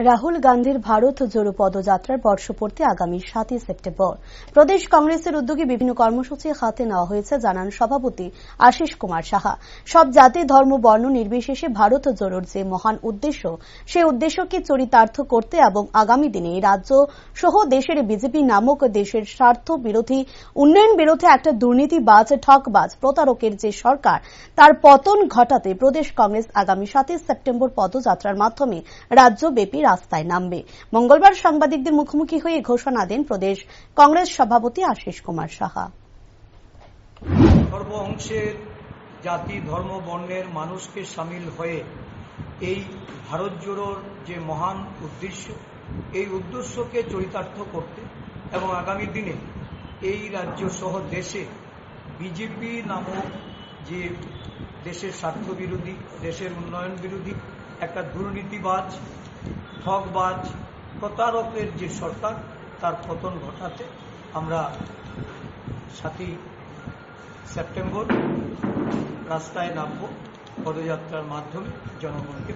রাহুল গান্ধীর ভারত জোড়ো পদযাত্রার বর্ষপূর্তি আগামী 7 সেপ্টেম্বর। প্রদেশ কংগ্রেসের উদ্যোগে বিভিন্ন কর্মসূচি হাতে নেওয়া হয়েছে জানান সভাপতি আশিস কুমার সাহা। সব জাতি ধর্ম বর্ণ নির্বিশেষে ভারত জোড়োর যে মহান উদ্দেশ্য, সেই উদ্দেশ্যকে চরিতার্থ করতে এবং আগামী দিনে রাজ্য সহ দেশের বিজেপি নামক দেশের স্বার্থ বিরোধী উন্নয়ন বিরোধী একটা দুর্নীতিবাজ ঠকবাজ প্রতারকের যে সরকার, তার পতন ঘটাতে প্রদেশ কংগ্রেস আগামী 7 সেপ্টেম্বর পদযাত্রার মাধ্যমে রাজ্যব্যাপী রাস্তায় নামবে। মঙ্গলবার সাংবাদিকদের মুখোমুখি হয়ে ঘোষণা দেন প্রদেশ কংগ্রেস সভাপতি আশিস কুমার সাহা। সর্ব অংশের জাতি ধর্ম বর্ণের মানুষকে সামিল হয়ে এই ভারত জোড়োর যে মহান উদ্দেশ্য, এই উদ্দেশ্যকে চরিতার্থ করতে এবং আগামী দিনে এই রাজ্য সহ দেশে বিজেপি নামক যে দেশের স্বার্থ বিরোধী, দেশের উন্নয়ন বিরোধী একটা দুর্নীতিবাজ ঠকবাজ প্রতারকের যে সরকার, তার পতন ঘটাতে আমরা 7 সেপ্টেম্বর রাস্তায় নামব পদযাত্রার মাধ্যমে জনগণকে